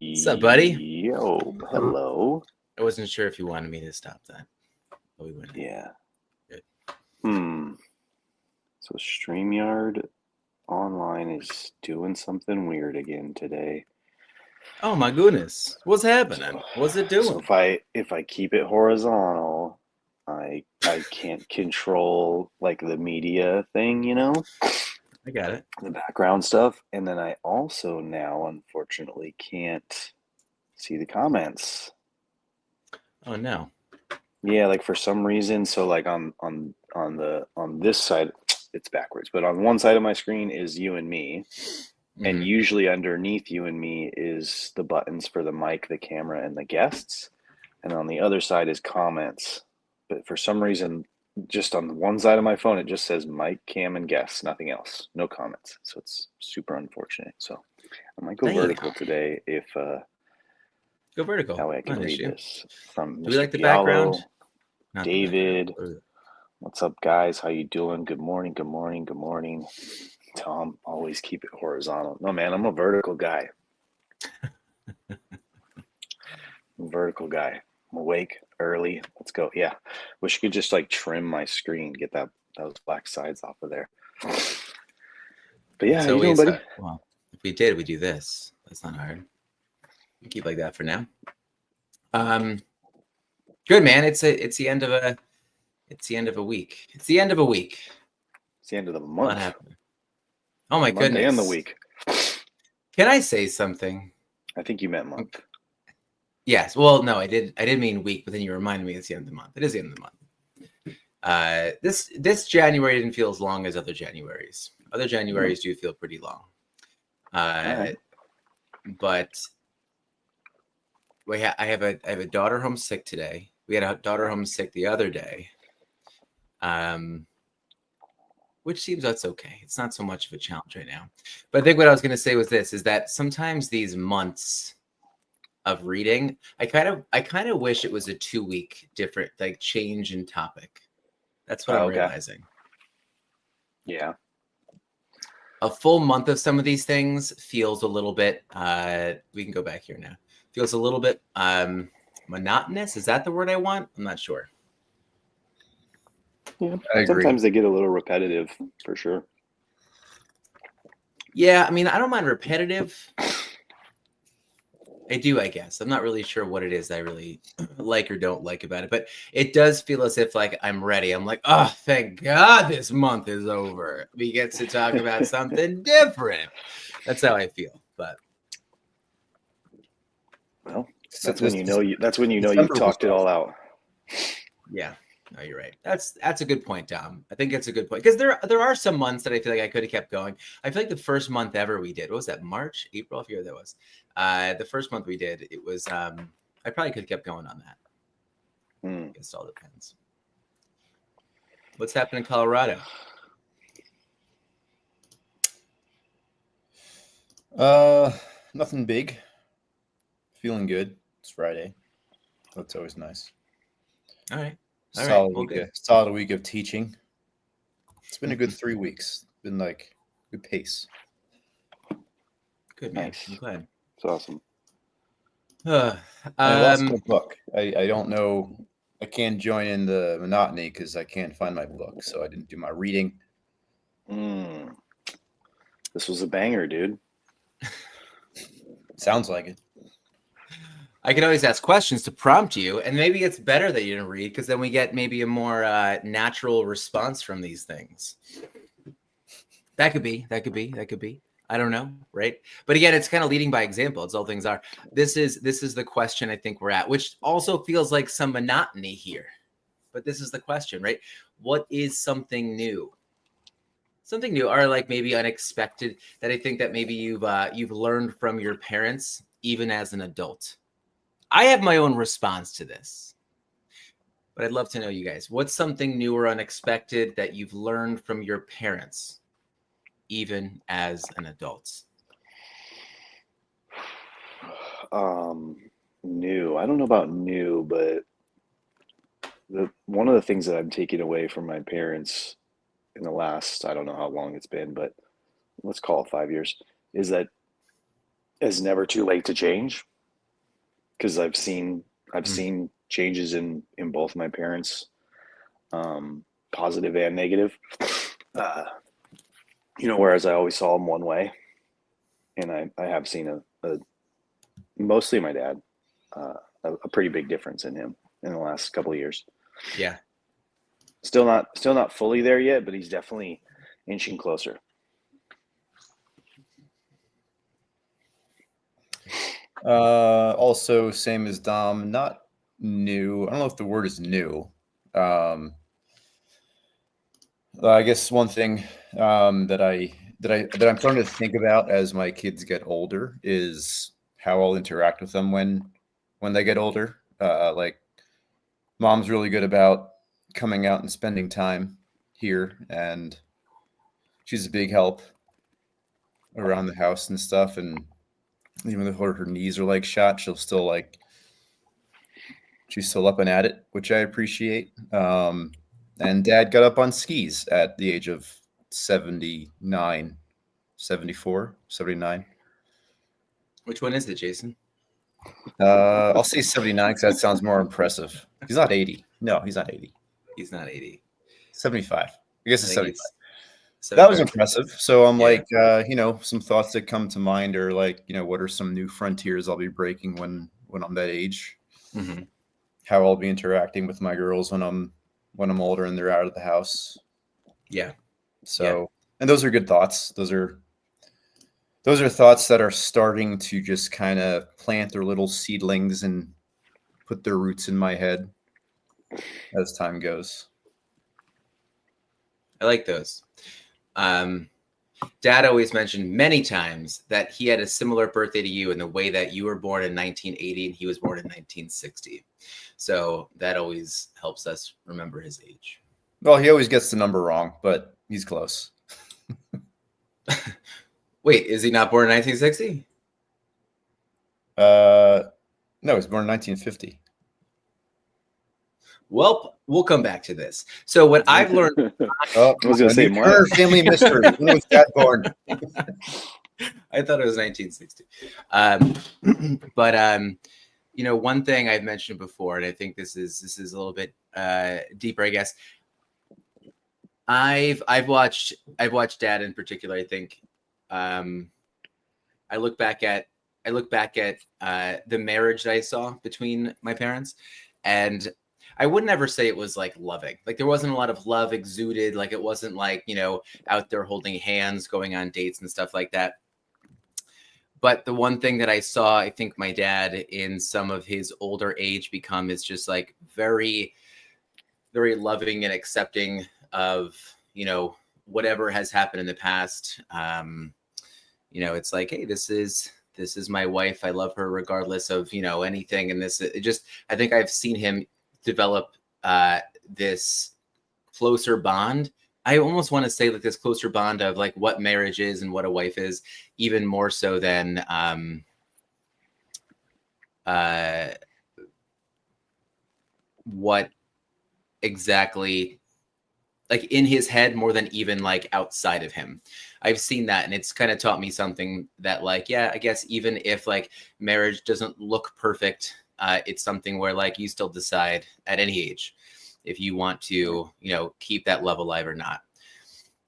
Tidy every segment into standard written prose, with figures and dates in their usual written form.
What's up, buddy? Yo, hello. I wasn't sure if you wanted me to stop that, but we went. Yeah. Good. So StreamYard Online is doing something weird again today. Oh my goodness, what's happening? What's it So doing? if I keep it horizontal, I can't control like the media thing, I got it. the background stuff, and then I also now unfortunately can't see the comments. Oh no. Yeah, like for some reason, so like on this side, it's backwards, but on one side of my screen is you and me, and Mm-hmm. usually underneath you and me is the buttons for the mic, the camera, and the guests, and on the other side is comments. But for some reason, just on one side of my phone, it just says mic, cam, and guests, nothing else, no comments. So it's super unfortunate. So I might go Damn. vertical today if Go vertical. that way I can Not an read issue. this from Do we Mr. like the background? Fialo, Not the background. David. What's up, guys? How you doing? Good morning, good morning, good morning. Tom, always keep it horizontal. No, man, I'm a vertical guy. I'm a vertical guy. I'm awake early. Let's go. Yeah. Wish you could just like trim my screen, get those black sides off of there. But yeah, how you doing, buddy? Well, if we did, we do this. That's not hard. We keep like that for now. Good man. It's the end of a week. It's the end of a week. It's the end of the month. What happened? Oh my the month goodness. and the week. Can I say something? I think you meant month. Yes. Well, no, I did mean week, but then you reminded me it's the end of the month. It is the end of the month. This January didn't feel as long as other Januaries. Other Januaries do feel pretty long. Right. But I have a daughter home sick today. We had a daughter home sick the other day. Which seems that's okay. It's not so much of a challenge right now. But I think what I was going to say was this: is that sometimes these months of reading, I kind of wish it was a 2-week different like change in topic. That's what I'm realizing. Yeah. A full month of some of these things feels a little bit we can go back here now. Feels a little bit monotonous. Is that the word I want? I'm not sure. Yeah. Sometimes they get a little repetitive for sure. Yeah, I mean, I don't mind repetitive. I do, I guess. I'm not really sure what it is I really like or don't like about it, but it does feel as if like I'm ready. I'm like, oh, thank God this month is over. We get to talk about something different. That's how I feel. But well, that's when you know you've talked it all out. Yeah. No, you're right. That's a good point, Dom. I think it's a good point because there are some months that I feel like I could have kept going. I feel like the first month ever we did, what was that? March, April? I forget what that was. The first month we did, it was. I probably could have kept going on that. I guess it all depends. What's happening in Colorado? Nothing big. Feeling good. It's Friday. That's always nice. All right. Solid week of teaching. It's been a good 3 weeks. Been like good pace. Good, man. Nice. I'm glad. It's awesome. I lost my book. I don't know. I can't join in the monotony because I can't find my book, so I didn't do my reading. This was a banger, dude. Sounds like it. I can always ask questions to prompt you, and maybe it's better that you didn't read because then we get maybe a more natural response from these things. That could be. I don't know, right? But again, it's kind of leading by example. It's all things are. This is the question I think we're at, which also feels like some monotony here. But this is the question, right? What is something new? Something new, or like maybe unexpected that I think that maybe you've learned from your parents, even as an adult. I have my own response to this, but I'd love to know you guys. What's something new or unexpected that you've learned from your parents, even as an adult? New. I don't know about new, but one of the things that I'm taking away from my parents in the last, I don't know how long it's been, but let's call it 5 years, is that is never too late to change, because I've seen changes in both my parents, positive and negative. Whereas I always saw them one way, and I have seen a mostly my dad, a pretty big difference in him in the last couple of years. Yeah. Still not fully there yet, but he's definitely inching closer. Also, same as Dom, not new. I don't know if the word is new. I guess one thing that I'm starting to think about as my kids get older is how I'll interact with them when they get older. Like, mom's really good about coming out and spending time here, and she's a big help around the house and stuff. And even though her knees are like shot, she's still up and at it, which I appreciate. And Dad got up on skis at the age of 79, 74, 79. Which one is it, Jason? I'll say 79 because that sounds more impressive. He's not 80. No, he's not 80. He's not 80. 75. I guess it's I 75. think That was impressive. So I'm Yeah. like, some thoughts that come to mind are like, what are some new frontiers I'll be breaking when I'm that age? Mm-hmm. How I'll be interacting with my girls when I'm older and they're out of the house. Yeah. So, and those are good thoughts. Those are thoughts that are starting to just kind of plant their little seedlings and put their roots in my head as time goes. I like those. Dad always mentioned many times that he had a similar birthday to you in the way that you were born in 1980 and he was born in 1960. So that always helps us remember his age. Well, he always gets the number wrong, but he's close. Wait, is he not born in 1960? No, he was born in 1950. Well, we'll come back to this. So what I've learned, Oh, I was going to say, Turner family mystery. When was Dad born? I thought it was 1960. But one thing I've mentioned before, and I think this is a little bit deeper, I guess. I've watched Dad in particular. I think I look back at the marriage that I saw between my parents, and I wouldn't ever say it was like loving. Like, there wasn't a lot of love exuded. Like, it wasn't like, out there holding hands, going on dates and stuff like that. But the one thing that I saw, I think my dad in some of his older age become is just like very, very loving and accepting of, whatever has happened in the past. It's like, hey, this is my wife. I love her regardless of, anything. And I think I've seen him develop this closer bond. I almost want to say like this closer bond of like what marriage is and what a wife is, even more so than what exactly, like in his head more than even like outside of him. I've seen that, and it's kind of taught me something that like, yeah, I guess even if like marriage doesn't look perfect, it's something where like you still decide at any age if you want to, keep that love alive or not.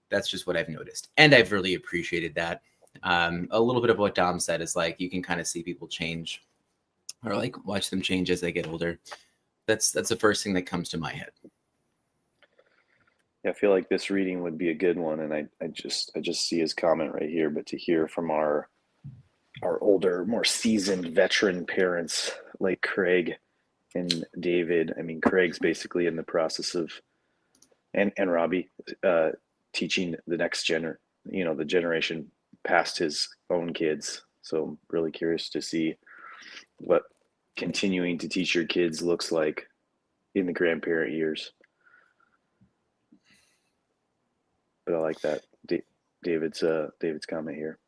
That's just what I've noticed. And I've really appreciated that. A little bit of what Dom said is like, you can kind of see people change or like watch them change as they get older. That's the first thing that comes to my head. Yeah, I feel like this reading would be a good one. And I just see his comment right here, but to hear from our older, more seasoned veteran parents like Craig and David. I mean, Craig's basically in the process of, and Robbie, teaching the next the generation past his own kids. So I'm really curious to see what continuing to teach your kids looks like in the grandparent years. But I like that David's comment here.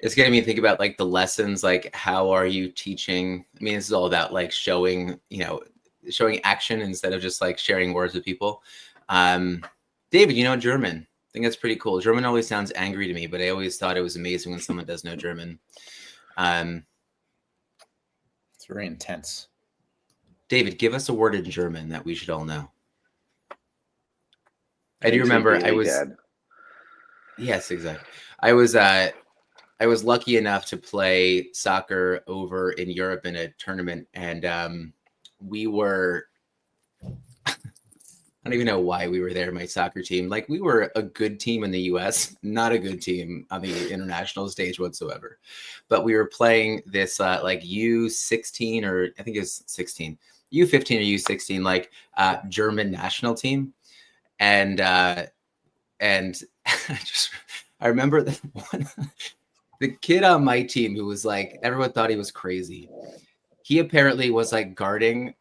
It's getting me to think about like the lessons, like how are you teaching? I mean, this is all about like showing action instead of just like sharing words with people. David, German. think that's pretty cool. German always sounds angry to me, but I always thought it was amazing when someone does know German. It's very intense. David, give us a word in German that we should all know. I do remember I was. Dad. Yes, exactly. I was lucky enough to play soccer over in Europe in a tournament, and we were. I don't even know why we were there. My soccer team, like we were a good team in the U.S., not a good team on the international stage whatsoever. But we were playing this like U16 or I think it was 16, U15 or U16, like German national team, and I remember that the kid on my team who was like everyone thought he was crazy. He apparently was like guarding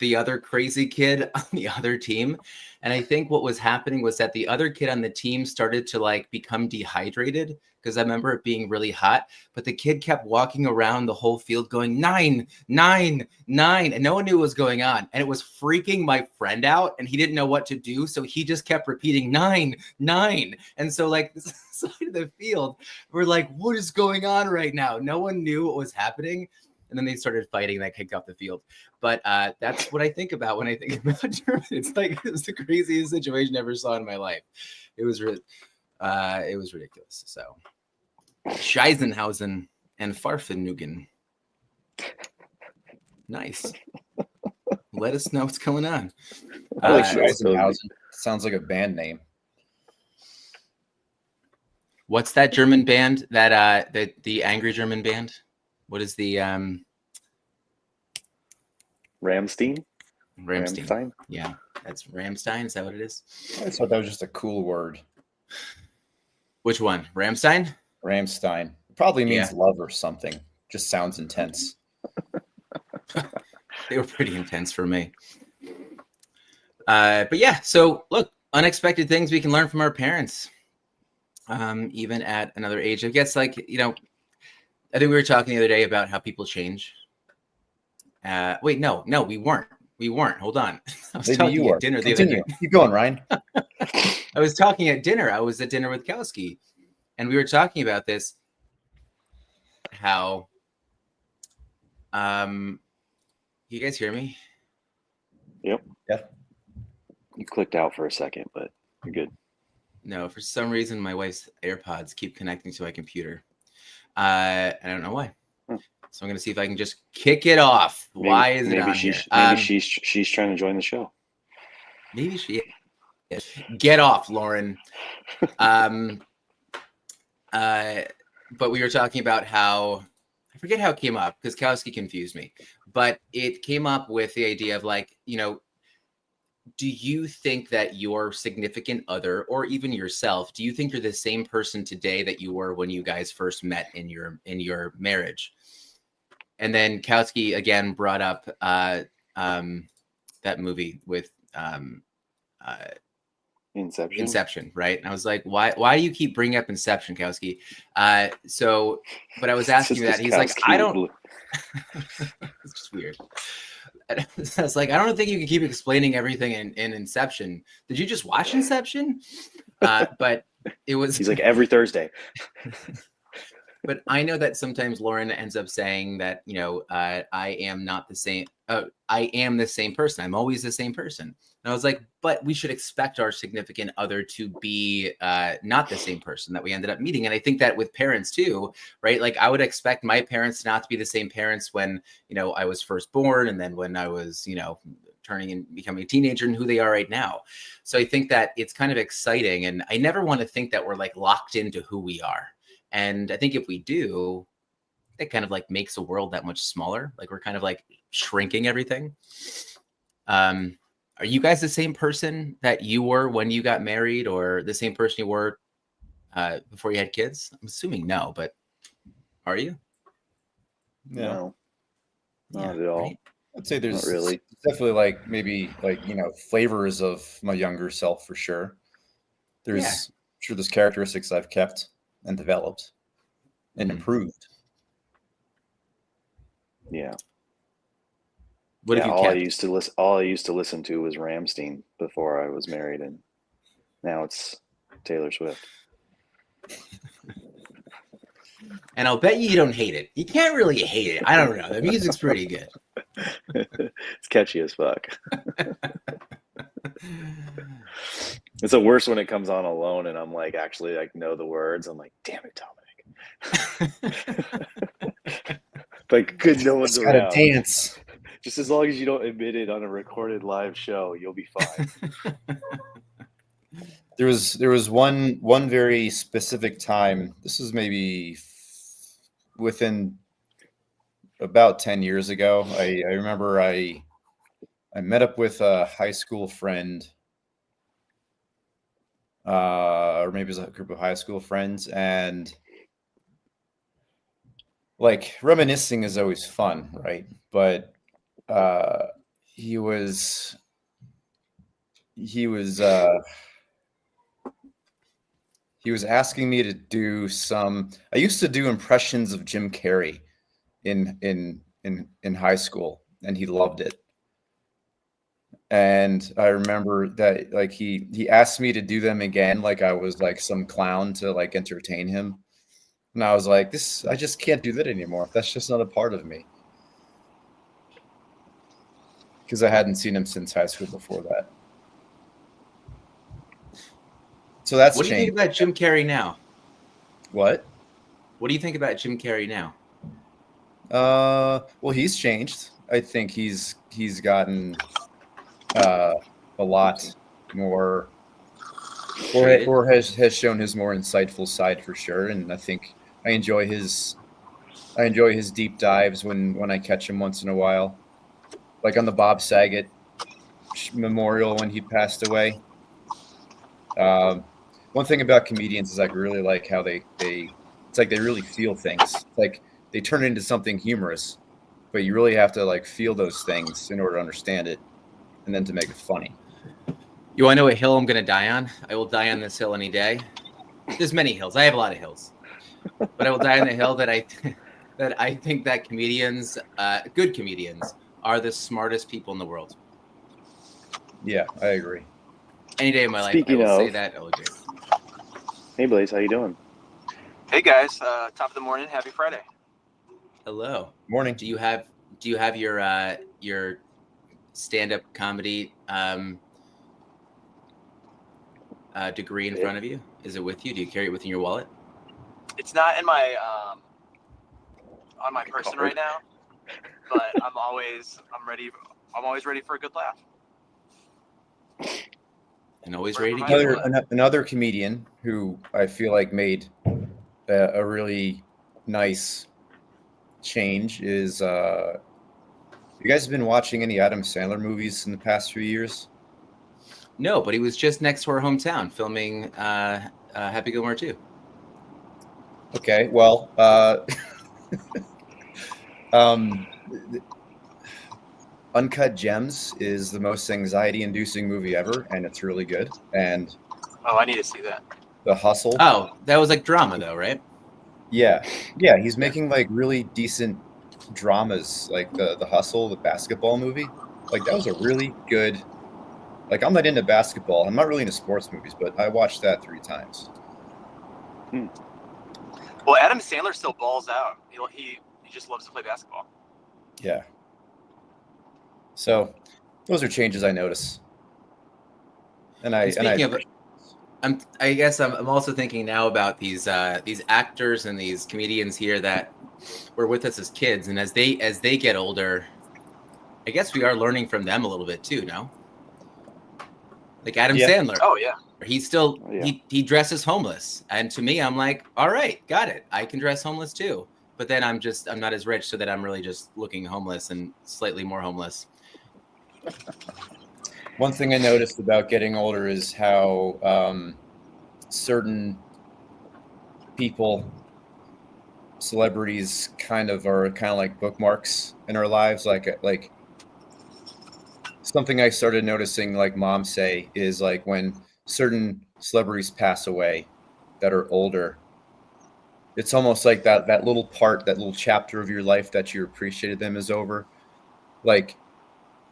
the other crazy kid on the other team. And I think what was happening was that the other kid on the team started to like become dehydrated because I remember it being really hot, but the kid kept walking around the whole field going 9, 9, 9. And no one knew what was going on. And it was freaking my friend out and he didn't know what to do. So he just kept repeating 9, 9. And so like this side of the field, we're like, what is going on right now? No one knew what was happening. And then they started fighting and I kicked off the field. But that's what I think about when I think about German. It's like it's the craziest situation I ever saw in my life. It was ridiculous. So Scheisenhausen and Pfaffenhugen. Nice. Let us know what's going on. I like Uh, Scheisenhausen. Sounds like a band name. What's that German band? That the angry German band? What is the Ramstein? Rammstein? Yeah, that's Rammstein. Is that what it is? I thought that was just a cool word. Which one? Rammstein? Ramstein. Probably means love or something. Just sounds intense. They were pretty intense for me. But yeah, so look, unexpected things we can learn from our parents, even at another age. I guess, like, you know, I think we were talking the other day about how people change. Wait, no, we weren't. Hold on. I was Maybe talking you at are. dinner the Continue. other day. Keep going, Ryan. I was talking at dinner. I was at dinner with Kowski, and we were talking about this. How, you guys hear me? Yep. Yeah. You clicked out for a second, but you're good. No, for some reason, my wife's AirPods keep connecting to my computer. I don't know why. So I'm going to see if I can just kick it off. Why is it on here? Maybe she's trying to join the show. Maybe she is. Get off, Lauren. But we were talking about how, I forget how it came up because Kowski confused me, but it came up with the idea of like, you know, do you think that your significant other or even yourself, do you think you're the same person today that you were when you guys first met in your marriage? And then Kowski again brought up that movie with Inception, right? And I was like, why do you keep bringing up Inception, Kowski? But I was asking that. He's like, I don't. It's just weird. I was like, I don't think you can keep explaining everything in Inception. Did you just watch Inception? But it was. He's like every Thursday. But I know that sometimes Lauren ends up saying that, you know, I am not the same. I am the same person. I'm always the same person. And I was like, but we should expect our significant other to be not the same person that we ended up meeting. And I think that with parents too, right? Like I would expect my parents not to be the same parents when, you know, I was first born and then when I was, you know, turning and becoming a teenager and who they are right now. So I think that it's kind of exciting. And I never want to think that we're like locked into who we are. And I think if we do, it kind of like makes the world that much smaller. Like we're kind of like shrinking everything. Are you guys the same person that you were when you got married or the same person you were before you had kids? I'm assuming no, but are you? No, not at all. Right? I'd say there's Not really. definitely like maybe like, you know, flavors of my younger self for sure. There's sure there's characteristics I've kept and developed and improved. Yeah. What have you all kept? I used to listen to was Ramstein before I was married, and now it's Taylor Swift. And I'll bet you don't hate it. You can't really hate it. I don't know. The music's pretty good. It's catchy as fuck. It's the worst when it comes on alone and I'm like actually like know the words. I'm like, damn it, Dominic. Like, good, no one's Just gotta around. dance. Just as long as you don't admit it on a recorded live show, you'll be fine. There was one very specific time. This was maybe within about 10 years ago. I remember I met up with a high school friend, or maybe it was a group of high school friends, and like reminiscing is always fun, right? But he was asking me to do some. I used to do impressions of Jim Carrey in high school, and he loved it. And I remember that like he asked me to do them again, like I was like some clown to like entertain him. And I was like, I just can't do that anymore. That's just not a part of me. Because I hadn't seen him since high school before that. So that's What do you think changed. about Jim Carrey now? What? What do you think about Jim Carrey now? Well, he's changed. I think he's gotten a lot more, or has shown his more insightful side for sure. And I think I enjoy his deep dives when I catch him once in a while, like on the Bob Saget memorial when he passed away. One thing about comedians is I really like how it's like they really feel things. It's like they turn it into something humorous, but you really have to like feel those things in order to understand it and then to make it funny. You want to know what hill I'm going to die on? I will die on this hill any day. There's many hills. I have a lot of hills, but I will die on the hill that I think that comedians, good comedians, are the smartest people in the world. Yeah, I agree. Any day of my life, Speaking I will say of- that. LJ. Hey, Blaze, how you doing? Hey guys, top of the morning, happy Friday. Hello. Morning. Do you have your stand-up comedy degree in front of you? Is it with you? Do you carry it within your wallet? It's not in my on my person right now, but I'm always ready for a good laugh. And always Where ready to am I? give Another comedian who I feel like made a really nice change is you guys have been watching any Adam Sandler movies in the past few years? No, but he was just next to our hometown filming Happy Gilmore 2. Okay, well, Uncut Gems is the most anxiety-inducing movie ever, and it's really good. And Oh, I need to see that. The Hustle. Oh, that was like drama though, right? Yeah, he's making like really decent dramas, like the Hustle, the basketball movie. Like that was a really good. Like I'm not into basketball. I'm not really into sports movies, but I watched that 3 times. Well, Adam Sandler still balls out. He just loves to play basketball. Yeah. So those are changes I notice. And I guess I'm also thinking now about these actors and these comedians here that were with us as kids, and as they get older, I guess we are learning from them a little bit too. No, like Adam Sandler. Oh yeah. He's still he dresses homeless, and to me, I'm like, all right, got it. I can dress homeless too. But then I'm not as rich, so that I'm really just looking homeless and slightly more homeless. One thing I noticed about getting older is how certain people, celebrities, are like bookmarks in our lives. Like something I started noticing, like mom say, is like when certain celebrities pass away that are older, it's almost like that little part, that little chapter of your life that you appreciated them is over. Like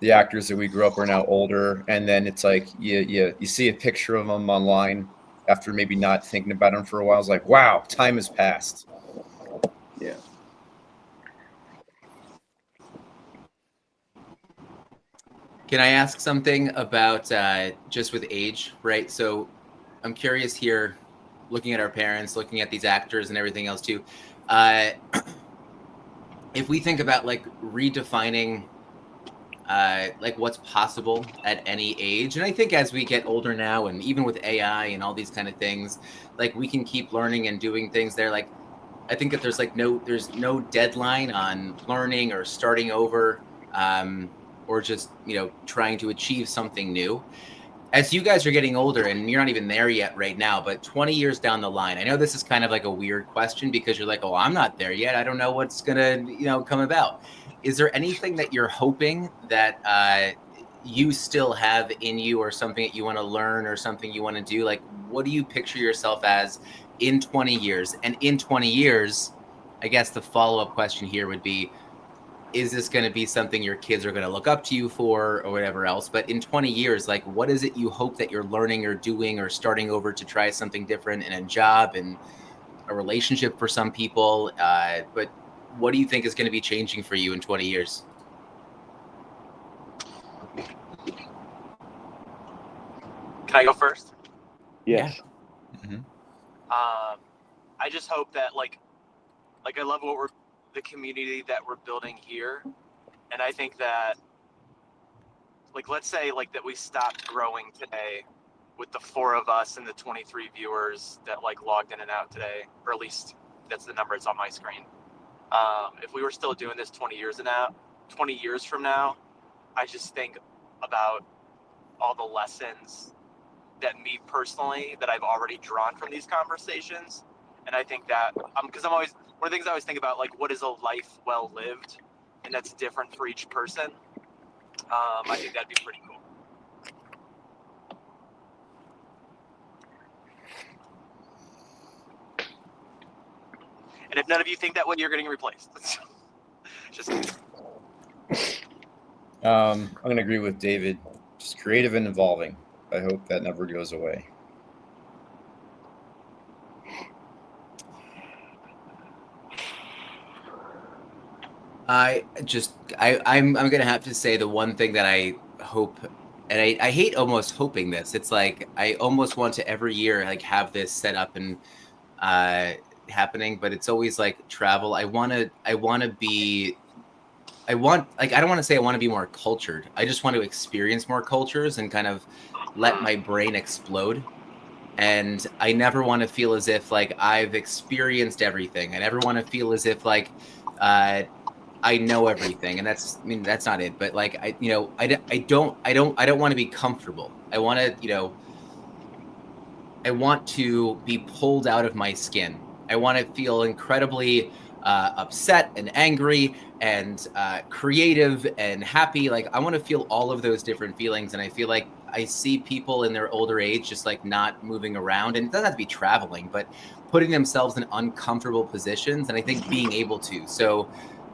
the actors that we grew up are now older, and then it's like you see a picture of them online, after maybe not thinking about them for a while, it's like, wow, time has passed. Yeah. Can I ask something about just with age, right? So I'm curious here, looking at our parents, looking at these actors and everything else too. If we think about like redefining like what's possible at any age, and I think as we get older now, and even with AI and all these kind of things, like we can keep learning and doing things there. Like I think that there's no deadline on learning or starting over, or just trying to achieve something new. As you guys are getting older, and you're not even there yet right now, but 20 years down the line, I know this is kind of like a weird question because you're like, oh, I'm not there yet. I don't know what's gonna come about. Is there anything that you're hoping that you still have in you, or something that you want to learn, or something you want to do? Like, what do you picture yourself as in 20 years? And in 20 years, I guess the follow-up question here would be, is this going to be something your kids are going to look up to you for, or whatever else? But in 20 years, like, what is it you hope that you're learning or doing or starting over to try something different in a job and a relationship for some people? But what do you think is going to be changing for you in 20 years? Can I go first? Yes. Mm-hmm. I just hope that like I love the community that we're building here, and I think that like, let's say like that we stopped growing today with the 4 of us and the 23 viewers that like logged in and out today, or at least that's the number that's on my screen. If we were still doing this 20 years from now, I just think about all the lessons that me personally that I've already drawn from these conversations. And I think that because I'm always, one of the things I always think about, like, what is a life well lived, and that's different for each person. I think that'd be pretty cool. And if none of you think that way, you're getting replaced. Just I'm going to agree with David. Just creative and evolving. I hope that never goes away. I'm gonna have to say the one thing that I hope, and I hate almost hoping this. It's like I almost want to every year like have this set up and happening, but it's always like travel. I don't want to say I want to be more cultured. I just want to experience more cultures and kind of let my brain explode. And I never want to feel as if like I've experienced everything. I never want to feel as if like I know everything, and that's not it. But like I don't want to be comfortable. I want to be pulled out of my skin. I want to feel incredibly upset and angry and creative and happy. Like I want to feel all of those different feelings, and I feel like I see people in their older age just like not moving around, and it doesn't have to be traveling, but putting themselves in uncomfortable positions. And I think being able to. So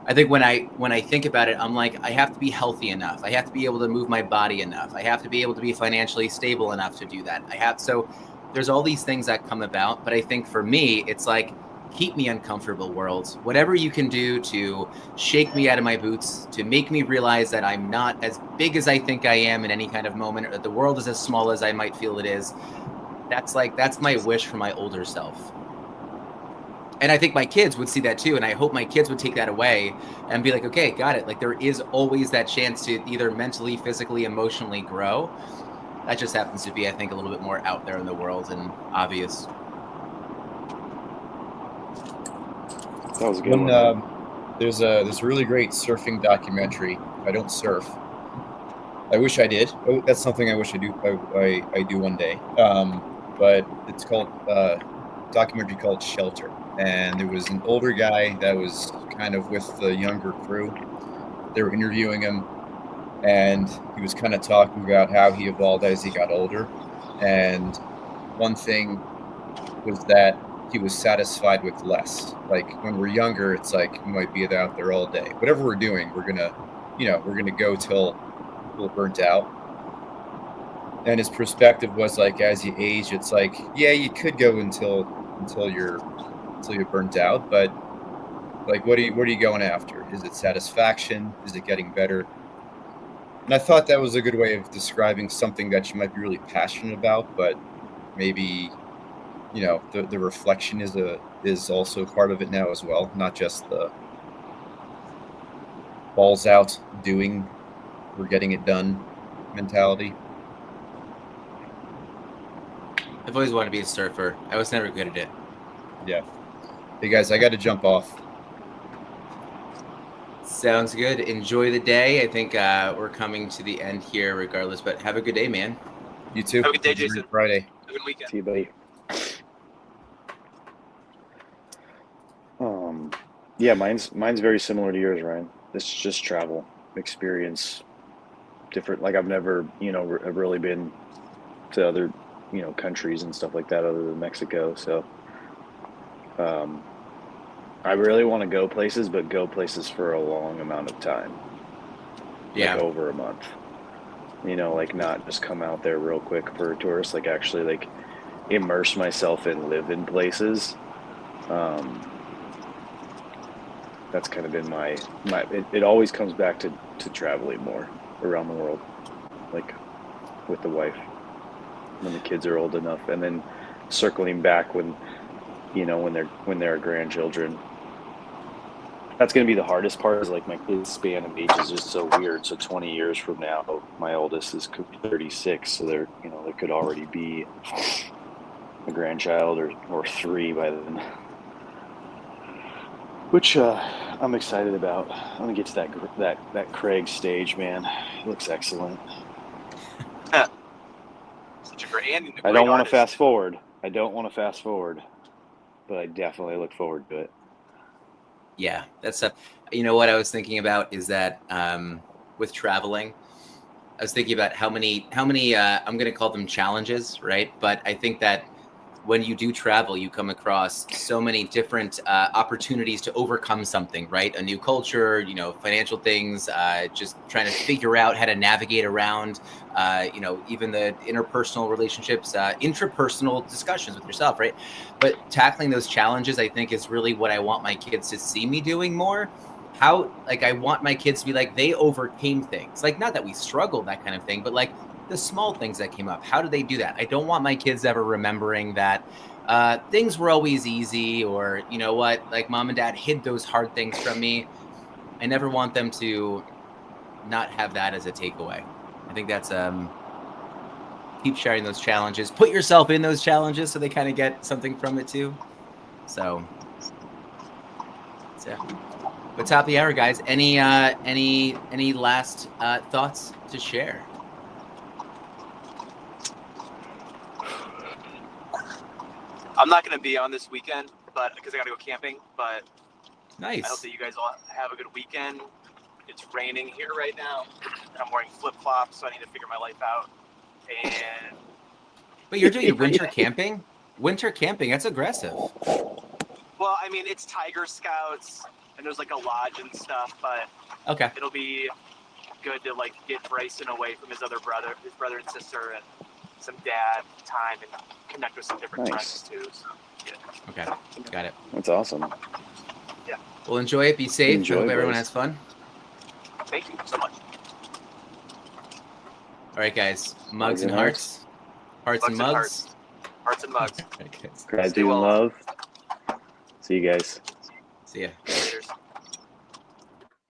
I think when I think about it, I'm like, I have to be healthy enough. I have to be able to move my body enough. I have to be able to be financially stable enough to do that. So there's all these things that come about. But I think for me, it's like, keep me uncomfortable, world. Whatever you can do to shake me out of my boots, to make me realize that I'm not as big as I think I am in any kind of moment, or that the world is as small as I might feel it is. That's my wish for my older self. And I think my kids would see that too. And I hope my kids would take that away and be like, okay, got it. Like there is always that chance to either mentally, physically, emotionally grow. That just happens to be, I think, a little bit more out there in the world and obvious. That was a good one. There's a really great surfing documentary. I don't surf. I wish I did. Oh, that's something I wish I do. I do one day. But it's called documentary called Shelter. And there was an older guy that was kind of with the younger crew. They were interviewing him, and he was kind of talking about how he evolved as he got older. And one thing was that he was satisfied with less. Like when we're younger, it's like we might be out there all day. Whatever we're doing, we're gonna go till we're burnt out. and his perspective was like, as you age, it's like, yeah, you could go until you're burnt out, but like, what are you going after? Is it satisfaction? Is it getting better? And I thought that was a good way of describing something that you might be really passionate about, but maybe, you know, the reflection is also part of it now as well, not just the balls out doing or getting it done mentality. I've always wanted to be a surfer. I was never good at it. Yeah. Hey guys, I got to jump off. Sounds good. Enjoy the day. I think we're coming to the end here regardless, but have a good day, man. You too. Have a good day, Have a great Jason. Friday. Have a good weekend. See you, buddy. Yeah, mine's very similar to yours, Ryan. This is just travel, experience, different. Like I've never, I've really been to other, countries and stuff like that other than Mexico. So, I really want to go places, but go places for a long amount of time. Yeah. Like over a month. Like not just come out there real quick for a tourist, like actually like immerse myself and live in places. That's kind of been my it always comes back to traveling more around the world, like with the wife when the kids are old enough, and then circling back when they're grandchildren. That's going to be the hardest part, is like my kids' span of age is just so weird. So 20 years from now, my oldest is 36, so there could already be a grandchild or 3 by then, which I'm excited about. I'm gonna get to that Craig stage, man. It looks excellent. Such a great and I don't want to fast forward. But I definitely look forward to it. Yeah, that's what I was thinking about is that with traveling, I was thinking about how many I'm going to call them challenges, right? But I think that when you do travel, you come across so many different opportunities to overcome something, right? A new culture, financial things, just trying to figure out how to navigate around, even the interpersonal relationships, intrapersonal discussions with yourself, right? But tackling those challenges, I think, is really what I want my kids to see me doing more. How, like, I want my kids to be like, they overcame things. Like, not that we struggled, that kind of thing, but like, the small things that came up. How do they do that? I don't want my kids ever remembering that things were always easy, or like mom and dad hid those hard things from me. I never want them to not have that as a takeaway. I think that's keep sharing those challenges. Put yourself in those challenges so they kind of get something from it too. So but top of the hour, guys. Any last thoughts to share? I'm not going to be on this weekend, but because I got to go camping. But Nice. I hope that you guys all have a good weekend. It's raining here right now, and I'm wearing flip flops, so I need to figure my life out. And But you're doing winter camping? Winter camping, that's aggressive. well, I mean, it's Tiger Scouts, and there's like a lodge and stuff, but Okay. it'll be good to like get Bryson away from his brother and sister, and some dad time, and connect with some different Nice. friends too. So, yeah. Okay. Got it. That's awesome. Well, enjoy it. Be safe. Enjoy, I hope everyone boys. has fun. Thank you so much. All right, guys. Mugs and hearts. Hearts and mugs. Hearts and mugs. Okay. Gratitude you and well. love. See you guys. See ya.